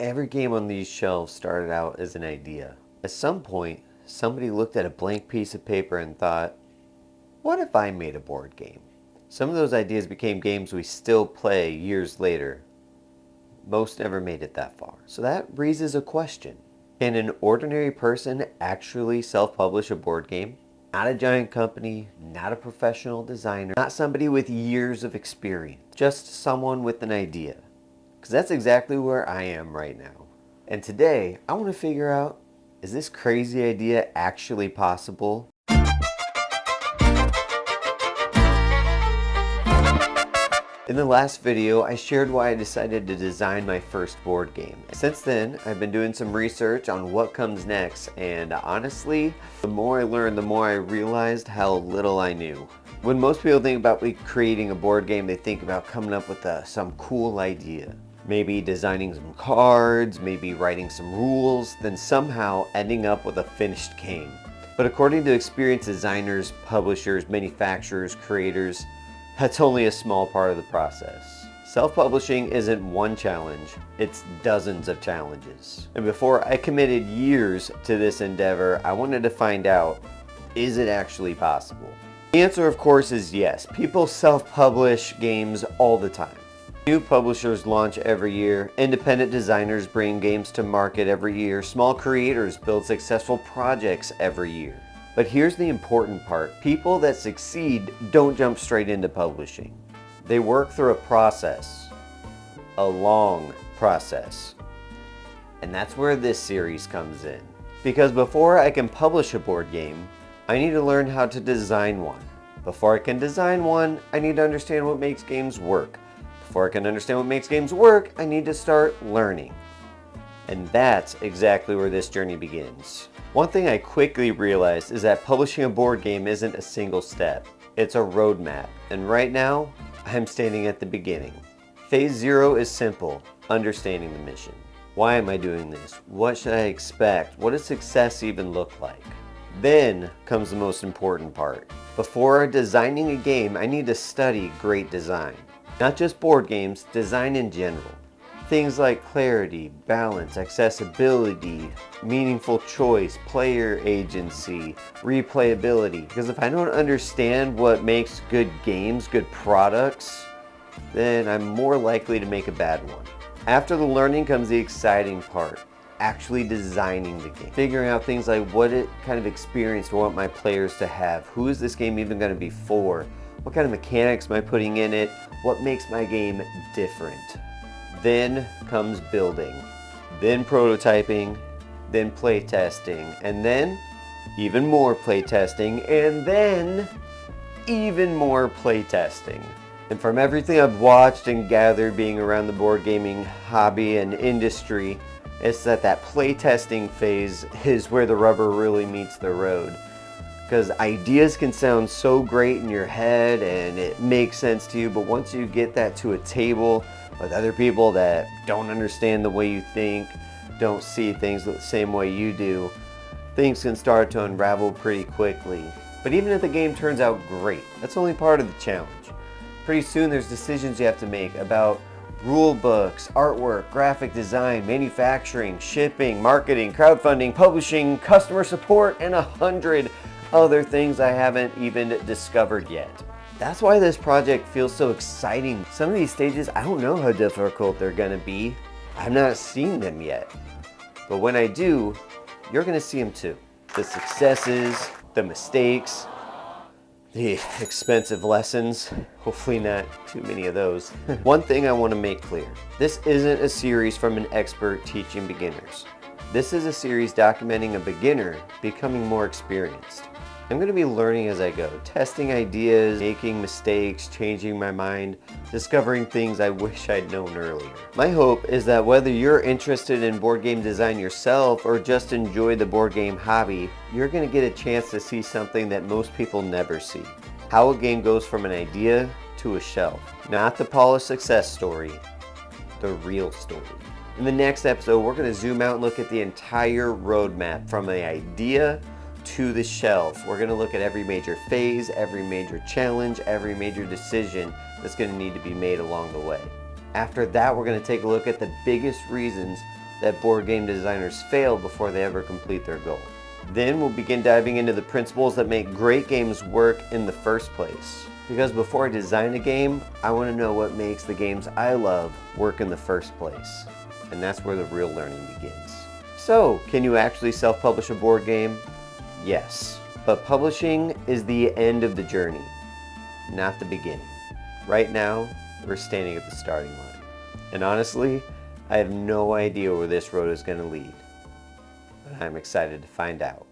Every game on these shelves started out as an idea. At some point, somebody looked at a blank piece of paper and thought, what if I made a board game? Some of those ideas became games we still play years later. Most never made it that far. So that raises a question. Can an ordinary person actually self-publish a board game? Not a giant company, not a professional designer, not somebody with years of experience, just someone with an idea. Because that's exactly where I am right now. And today, I want to figure out, is this crazy idea actually possible? In the last video, I shared why I decided to design my first board game. Since then, I've been doing some research on what comes next, and honestly, the more I learned, the more I realized how little I knew. When most people think about creating a board game, they think about coming up with some cool idea. Maybe designing some cards, maybe writing some rules, then somehow ending up with a finished game. But according to experienced designers, publishers, manufacturers, creators, that's only a small part of the process. Self-publishing isn't one challenge, it's dozens of challenges. And before I committed years to this endeavor, I wanted to find out, is it actually possible? The answer, of course, is yes. People self-publish games all the time. New publishers launch every year, independent designers bring games to market every year, small creators build successful projects every year. But here's the important part. People that succeed don't jump straight into publishing. They work through a process, a long process. And that's where this series comes in. Because before I can publish a board game, I need to learn how to design one. Before I can design one, I need to understand what makes games work. Before I can understand what makes games work, I need to start learning. And that's exactly where this journey begins. One thing I quickly realized is that publishing a board game isn't a single step. It's a roadmap. And right now, I'm standing at the beginning. Phase 0 is simple, understanding the mission. Why am I doing this? What should I expect? What does success even look like? Then comes the most important part. Before designing a game, I need to study great design. Not just board games, design in general. Things like clarity, balance, accessibility, meaningful choice, player agency, replayability. Because if I don't understand what makes good games, good products, then I'm more likely to make a bad one. After the learning comes the exciting part, actually designing the game. Figuring out things like what kind of experience do I want my players to have? Who is this game even going to be for? What kind of mechanics am I putting in it? What makes my game different? Then comes building, then prototyping, then playtesting, and then even more playtesting, and then even more playtesting. And from everything I've watched and gathered being around the board gaming hobby and industry, it's that playtesting phase is where the rubber really meets the road. Because ideas can sound so great in your head and it makes sense to you, but once you get that to a table with other people that don't understand the way you think, don't see things the same way you do, things can start to unravel pretty quickly. But even if the game turns out great, that's only part of the challenge. Pretty soon there's decisions you have to make about rule books, artwork, graphic design, manufacturing, shipping, marketing, crowdfunding, publishing, customer support, and 100 other things I haven't even discovered yet. That's why this project feels so exciting. Some of these stages, I don't know how difficult they're gonna be. I've not seen them yet. But when I do, you're gonna see them too. The successes, the mistakes, the expensive lessons. Hopefully not too many of those. One thing I wanna make clear. This isn't a series from an expert teaching beginners. This is a series documenting a beginner becoming more experienced. I'm going to be learning as I go, testing ideas, making mistakes, changing my mind, discovering things I wish I'd known earlier. My hope is that whether you're interested in board game design yourself or just enjoy the board game hobby, you're going to get a chance to see something that most people never see. How a game goes from an idea to a shelf. Not the polished success story, the real story. In the next episode, we're going to zoom out and look at the entire roadmap from the idea to the shelf. We're going to look at every major phase, every major challenge, every major decision that's going to need to be made along the way. After that, we're going to take a look at the biggest reasons that board game designers fail before they ever complete their goal. Then we'll begin diving into the principles that make great games work in the first place. Because before I design a game, I want to know what makes the games I love work in the first place. And that's where the real learning begins. So, can you actually self-publish a board game? Yes. But publishing is the end of the journey, not the beginning. Right now, we're standing at the starting line. And honestly, I have no idea where this road is going to lead. But I'm excited to find out.